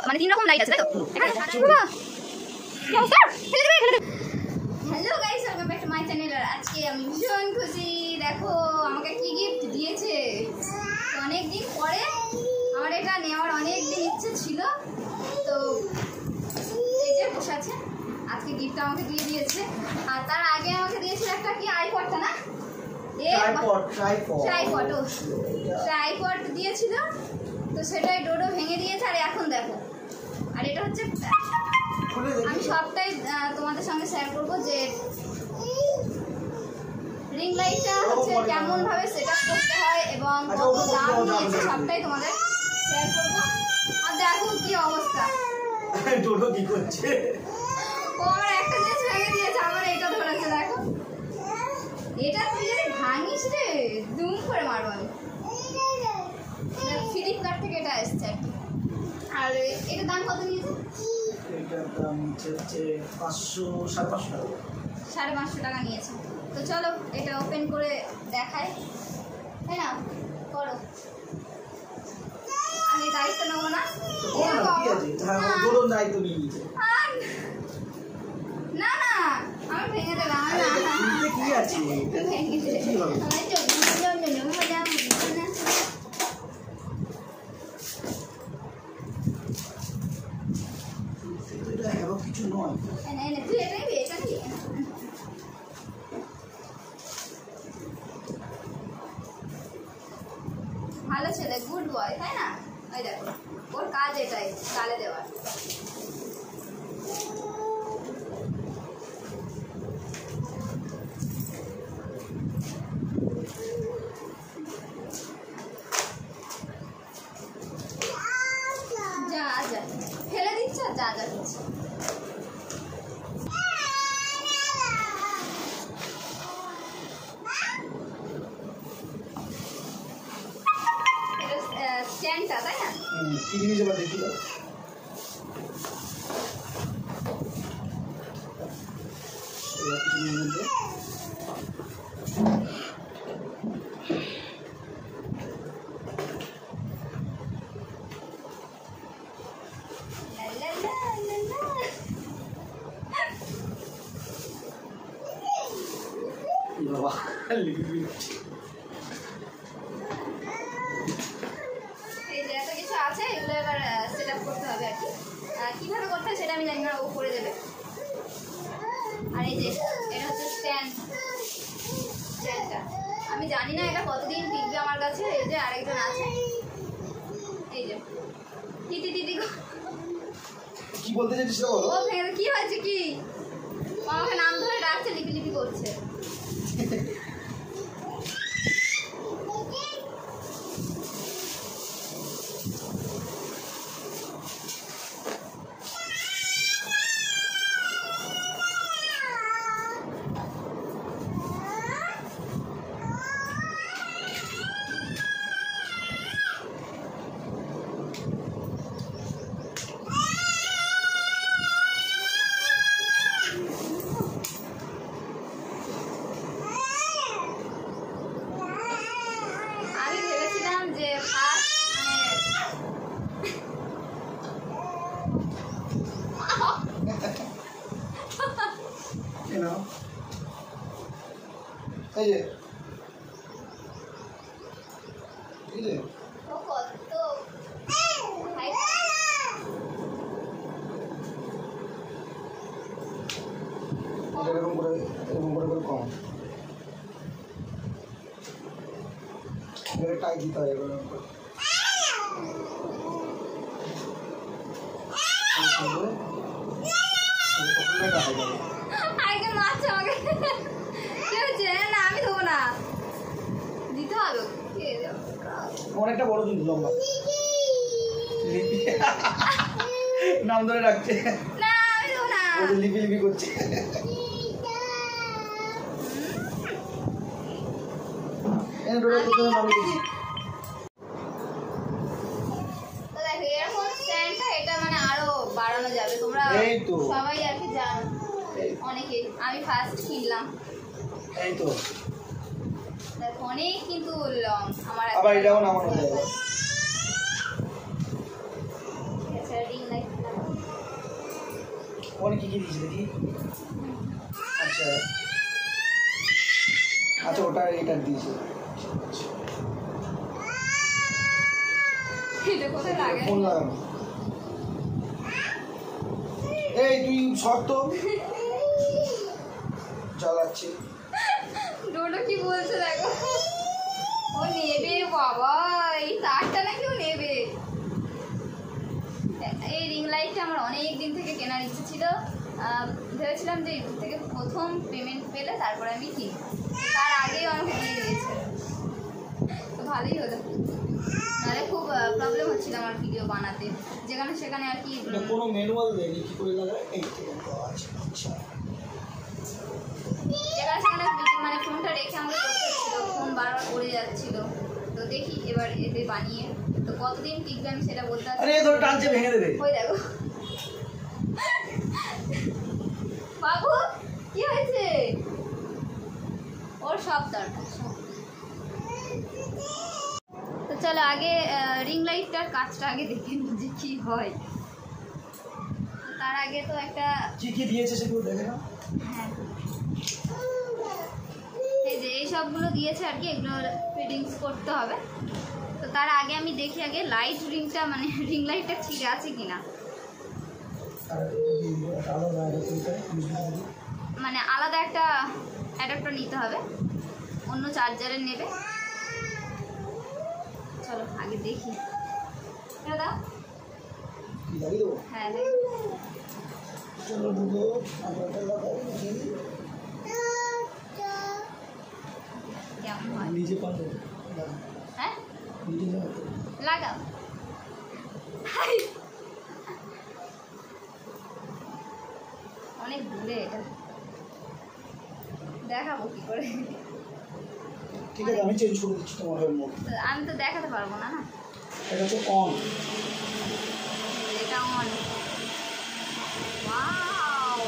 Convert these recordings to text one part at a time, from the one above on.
মানে 3 রকম লাইট আছে তাই তো? Hello guys, welcome back to my channel. আর আজকে আমি ভীষণ খুশি। দেখো আমাকে কি গিফট দিয়েছে। অনেক দিন পরে আমার এটা নেওয়ার অনেক দিন ইচ্ছে ছিল, তো এই যে বসে আছে। আজকে গিফটটা আমাকে দিয়ে দিয়েছে। আর তার আগে আমাকে দিয়েছিল একটা কি আইপডটা না, ট্রাইপড দিয়েছিল, তো সেটাই ডোডো ভেঙে দিয়েছে। আর এখন দেখো, আর এটা হচ্ছে আমি সবটাই তোমাদের সঙ্গে শেয়ার করবো যে রিং লাইটটা হচ্ছে কেমন ভাবে সেটআপ করতে হয় এবং কত দাম নিয়েছে সবটাই তোমাদের শেয়ার করবো। আর দেখো কি অবস্থা, ডোডো কি করছে। ও আমার একটা জিনিস ভেঙে দিয়েছে, আমার এটা ধরেছে। দেখো এটা তুই যদি ভাঙিস রে দুম করে মারবো আমি। ফ্লিপকার্ট থেকে এটা এসছে আর কি। আর এটার দাম কত নিয়েছে? এটার দাম হচ্ছে 500-550 টাকা। 550 টাকা নিয়েছে। তো চলো এটা ওপেন করে দেখাই, তাই না? করো, আমি দায়িত্ব নেবো না। না না আমি ভেঙে দেবো। কি আছে কিছু নয়। তুই এটা নিবি, এটা নিবি। ভালো ছেলে, গুড বয়, তাই না? ওই দেখো ওর কাজ এটাই, গালে দেওয়ার। যা যা ফেলে দিচ্ছে আর যা যা দিচ্ছে। স্ট্যান্ডটা তাই না? কি জিনিস আবার দেখি দাও। এই যে এত কিছু আছে, এগুলো এবার সেট আপ করতে হবে আর কি। কীভাবে করতে হয় সেটা আমি জানি না, ও করে দেবে। আর এই যে এটা হচ্ছে স্ট্যান্ডটা, আমি জানি না এটা কতদিন টিকবে আমার কাছে। এই যে আরেকজন আছে, এই যে দিদি কি বলতে চাইছিস বলো। ও ভেঙে কি হয়েছে কি, ও আমাকে নাম ধরে ডাকছে, লিপি করছে। এই যে এই যে ও কত এরকম করে কম টাই দিতে হয় এরকম করে। অনেকটা বড় কিন্তু লম্বা। নাম ধরে রাখছে, লিপি করছে। এটা মানে আরো বাড়ানো যাবে, তোমরা সবাই আর কি জানো, অনেকেই। আমি ফার্স্ট কিনলাম, এই তো দেখো অনেক কিন্তু লং। আমার আবার এটাও নামানো যাবে। ওখানে কি দিয়েছে দেখি? আচ্ছা আচ্ছা, ওটা এটা দিয়েছে। এটা কোথায় লাগে? ফোন লাগানো। এই তুই শর্ত চালাচ্ছি। ডোডো কি বলছে দেখো, ও নেবে বাবা, এই তারটা নাকি ও নেবে। এই রিং লাইটটা আমার অনেক দিন থেকে কেনার ইচ্ছে ছিল। ভেবেছিলাম যে ইউটিউব থেকে প্রথম পেমেন্ট পেলে তারপরে আমি কিনব, তার আগেই আমাকে দিয়ে দিয়েছে, তো ভালোই হলো। নাহলে খুব প্রবলেম হচ্ছিল আমার ভিডিও বানাতে, যেখানে সেখানে আর কি কোনো ম্যানুয়াল দেয়নি কি করে লাগায়। এই যেখানে সেখানে মানে ফোনটা রেখে আমাকে করতে হচ্ছিল, ফোন বারবার পড়ে যাচ্ছিল। তো দেখি এবার এতে বানিয়ে তো কতদিন টিকবে আমি সেটা বলতে পারছি। আরে ধরে টানছে ভেঙে দেবে। ওই দেখো বাবু কি হয়েছে, ওর সব দরকার। তো চলো আগে রিং লাইটটার কাজটা আগে দেখে নিই যে কি হয়। তার আগে তো একটা কি কি দিয়েছে সেগুলো দেখে না। হ্যাঁ, এই যে এই সবগুলো দিয়েছে আর কি, এগুলো ফিটিংস করতে হবে। তো তার আগে আমি দেখি আগে লাইট রিংটা মানে রিং লাইটটা ঠিক আছে কিনা, মানে আলাদা একটা অ্যাডাপ্টার নিতে হবে, অন্য চার্জারের নেবে। চলো আগে দেখি। দাদা হ্যাঁ কেমন হয়? হ্যাঁ লাগাও। অনেক দূরে এটা, দেখাবো কি করে? ঠিক আছে আমি চেঞ্জ করে দিচ্ছি তোমার মুখ। আমি তো দেখাতে পারবো না। না এটা হচ্ছে অন, এটা অন। ওয়াও,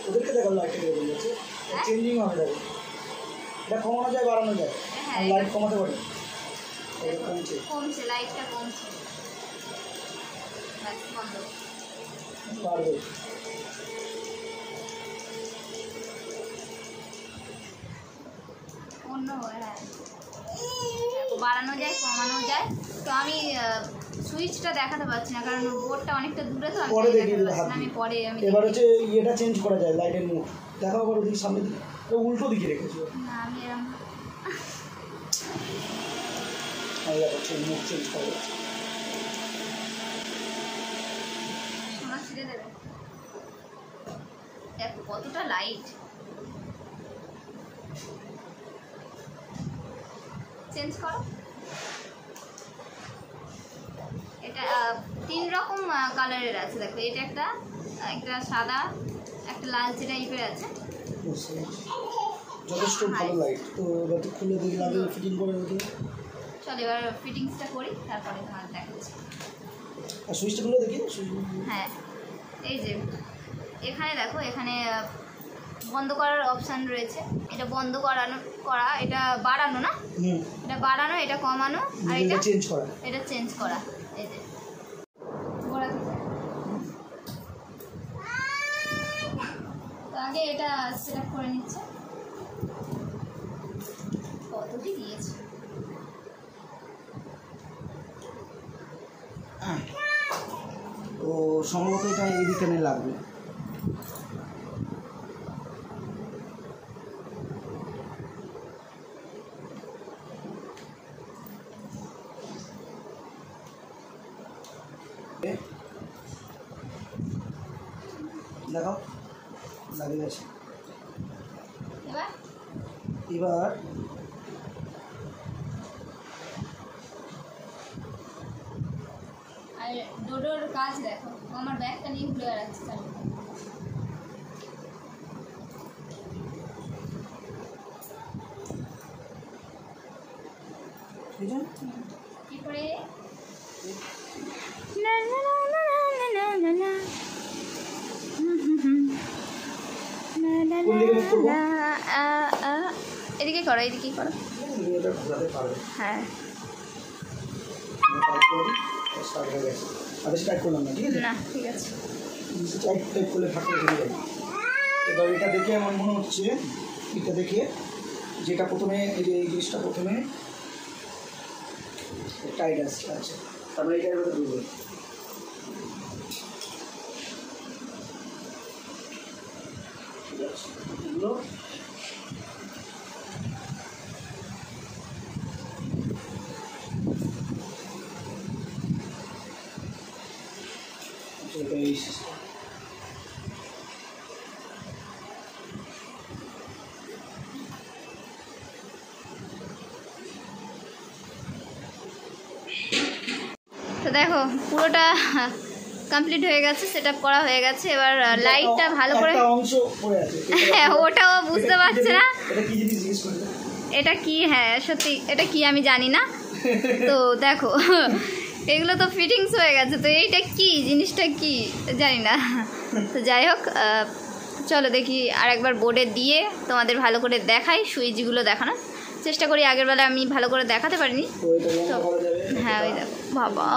ওদেরকে দেখাবো লাইটটা কেটে যাচ্ছে, চেঞ্জিং হবে। দেখো এটা কমানো যায় বাড়ানো যায়, হ্যাঁ লাইট কমাতে পারে। এটা কমছে কমছে, লাইটটা কমছে, বন্ধ বাড়বে। অন্য হ্যাঁ বাড়ানো যায় কমানো যায়। তো আমি সুইচটা দেখাতে পারছি না কারণ বোর্ডটা অনেকটা দূরে, তো পরে দেখি আমি পরে আমি এবার হচ্ছে ইয়েটা চেঞ্জ করা যায় লাইটের মুখ। দেখাও আবার ওদিকে সামনে দিকে, উল্টো দিকে রেখেছো। না আমি এরকম মুখ চেঞ্জ করা যাচ্ছে। সোনা ছিঁড়ে দেবে। দেখো কতটা লাইট, চেঞ্জ করো। এটা 3 রকম কালারের আছে, দেখো এটা একটা একটা সাদা, একটা লালচে টাইপের আছে। যথেষ্ট ভালো লাইট। তো এবার তো খুলে দেখি আগে ফিটিং করে দেখি। চল এবার ফিটিংসটা করি, তারপরে তোমার দেখাচ্ছি। আর সুইচটা খুলে দেখি। হ্যাঁ এই যে এখানে দেখো, এখানে বন্ধ করার অপশান রয়েছে। এটা বন্ধ করা, এটা বাড়ানো না, এটা বাড়ানো, এটা কমানো, আর এটা চেঞ্জ করা, এটা চেঞ্জ করা। এই যে তো আগে এটা সেট আপ করে নিচ্ছে। কতটি দিয়েছে? তো সম্ভবত এটা এই দিকে লাগবে। দেখো লাগিয়ে গেছে। এবার আর ডোডোর কাজ দেখো, আমার ব্যাগটা নিয়ে ঘুরে বেড়াচ্ছে। কি করে না না না না না না না এদিকে করো, এদিকে করো। হ্যাঁ আর বেশি টাইট করলাম না, ঠিক আছে? না ঠিক আছে। টাইট করলে ফাঁকা হয়ে যায়। এবার এটা দেখে আমার মনে হচ্ছে, এটা দেখে যেটা প্রথমে এই যে এই জিনিসটা প্রথমে টাইট আসছে, আচ্ছা তারপরে এটা এবার ঢুকবে। ঠিক আছে, এগুলো এই সিস্টেম। তো দেখো পুরোটা কমপ্লিট হয়ে গেছে, সেট আপ করা হয়ে গেছে। এবার লাইটটা ভালো করে, অংশ পড়ে আছে, হ্যাঁ ওটাও বুঝতে পারছে না এটা কি জিনিস জিজ্ঞেস করতে। এটা কি, হ্যাঁ সত্যি এটা কি আমি জানি না। তো দেখো এগুলো তো ফিটিংস হয়ে গেছে, তো এইটা কি জিনিসটা কি জানি না। তো যাই হোক, চলো দেখি আর একবার বোর্ডে দিয়ে তোমাদের ভালো করে দেখাই, সুইচগুলো দেখানোর চেষ্টা করি। আগের বেলা আমি ভালো করে দেখাতে পারিনি। হ্যাঁ ওই দেখো, বাবা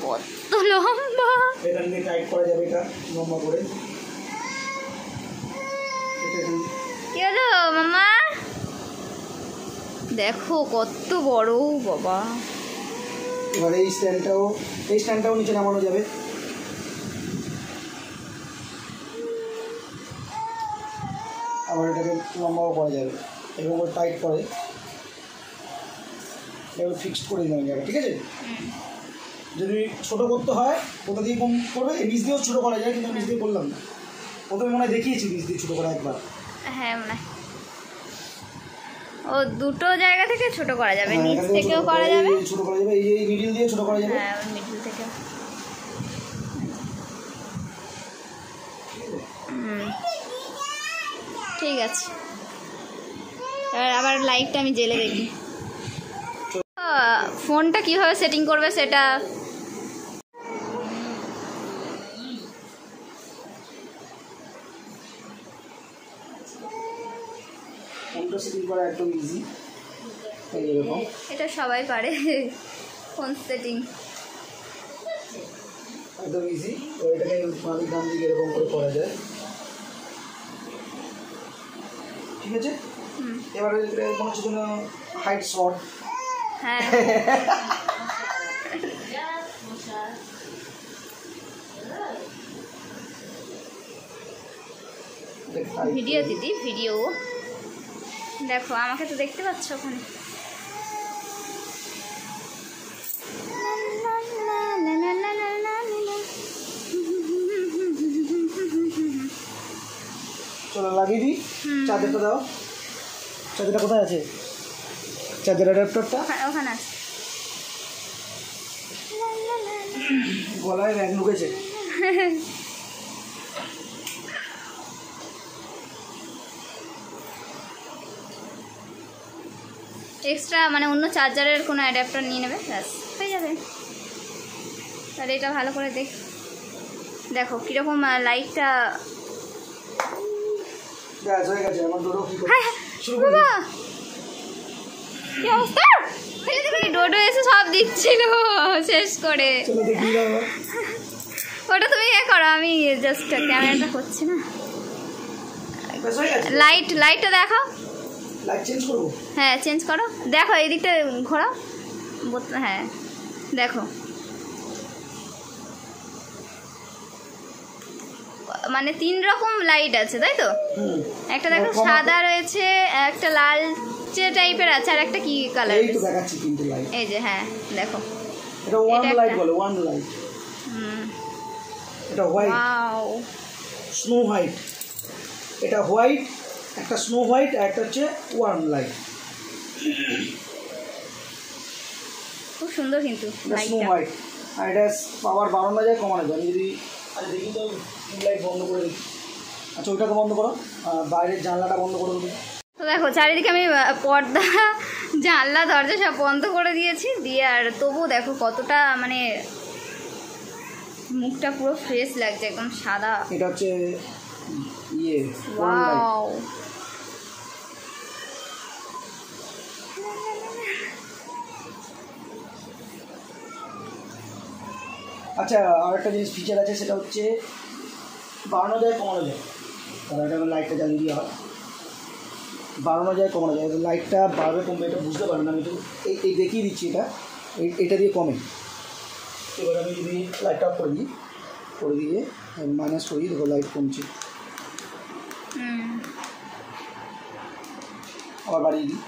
কত লম্বা। এটা নিয়ে টাইট করা যাবে, এটা লম্বা করে। কি হলো মামা? দেখো কত বড় বাবা। এবার এই স্ট্যান্ডটাও নিচে নামানো যাবে। আবার এটাকে লম্বাও করা যাবে, এরকম টাইট করে এবার ফিক্সড করে দিলাম জায়গা, ঠিক আছে? যদি ছোটো করতে হয় কোথা দিয়ে কম করবে, এই বীজ দিয়েও ছোটো করা যায়, কিন্তু বীজ দিয়ে করলাম না। প্রথমে মনে হয় দেখিয়েছি বীজ দিয়ে ছোটো করা একবার। হ্যাঁ মনে হয় ও দুটো জায়গা থেকে ছোট করা যাবে, নিচ থেকেও করা যাবে, ছোট করা যাবে, এই যে মিডল দিয়ে ছোট করা যাবে। হ্যাঁ মিডল থেকে। ঠিক আছে, এবার আবার লাইটটা আমি জেলে দেখি। ফোনটা কিভাবে সেটিং করবে সেটা ফোনটা সেটিং করা একদম ইজি, এইরকম। এটা সবাই পারে ফোন সেটিং, একদম ইজি। এটাকে মালিক দাম দিকে এরকম করে করা যায়, ঠিক আছে? এবারে মনে হচ্ছে যেন হাইট শর্ট। হ্যাঁ ভিডিও দিদি, ভিডিও দেখো, আমাকে তো দেখতে পাচ্ছ ওখানে। চলো লাগিয়ে দিই। চার্জারটা দাও, চার্জারটা কোথায় আছে? চার্জার অ্যাডাপ্টারটা ওখানে আছে, গলায় ব্যাগ ঢুকেছে। এক্সট্রা মানে অন্য চার্জারের কোনো অ্যাডাপ্টার নিয়ে নেবে, ব্যাস হয়ে যাবে। তাহলে এটা ভালো করে দেখো কীরকম লাইটটা। হয়ে গেছে আমার ডোডো। কি অবস্থা? ডোডো এসে সব দিচ্ছিল শেষ করে। ওটা তুমি ইয়ে করো, আমি জাস্ট ক্যামেরাটা করছি না। লাইটটা দেখাও। লাইট চেঞ্জ করব? হ্যাঁ চেঞ্জ করো, দেখো এই দিকটা ঘোরাও। হ্যাঁ দেখো, মানে 3 রকম লাইট আছে তাই তো? একটা দেখো সাদা রয়েছে, একটা লালচে টাইপের আছে, আর একটা কি কালার? এই তো দেখাচ্ছি কিন্তু লাইট, এই যে হ্যাঁ দেখো, এটা ওয়ান লাইট বলে, ওয়ান লাইট। এটা হোয়াইট, ওয়াও স্নো হোয়াইট। এটা হোয়াইট, একটা স্নো হোয়াইট, আর একটা হচ্ছে ওয়ার্ম লাইট। খুব সুন্দর কিন্তু স্নো হোয়াইট। আর এটা পাওয়ার বাড়ানো যায়, কমানো যায়। আমি যদি দেখি তো লাইট বন্ধ করে দেখি। আচ্ছা ওইটাকে বন্ধ করো, বাইরের জানলাটা বন্ধ করে দেবো। তো দেখো চারিদিকে আমি পর্দা জানলা দরজা সব বন্ধ করে দিয়েছি, দিয়ে আর তবুও দেখো কতটা মানে মুখটা পুরো ফ্রেশ লাগছে, একদম সাদা। এটা হচ্ছে ইয়ে ওয়াও, আচ্ছা আর একটা জিনিস ফিচার আছে, সেটা হচ্ছে বাড়ানো যায় কমানো যায়। তাহলে এটা লাইটটা জ্বালিয়ে দেওয়া হয়, বাড়ানো যায় কমানো যায়। লাইটটা বাড়বে কমবে এটা বুঝতে পারবেন না, আমি তো এই দেখিয়ে দিচ্ছি, এটা দিয়ে কমে। এবার আমি যদি লাইটটা অফ করে দিই, করে দিয়ে মাইনাস করি, দেখো লাইট কমছে। আবার বাড়িয়ে দিই।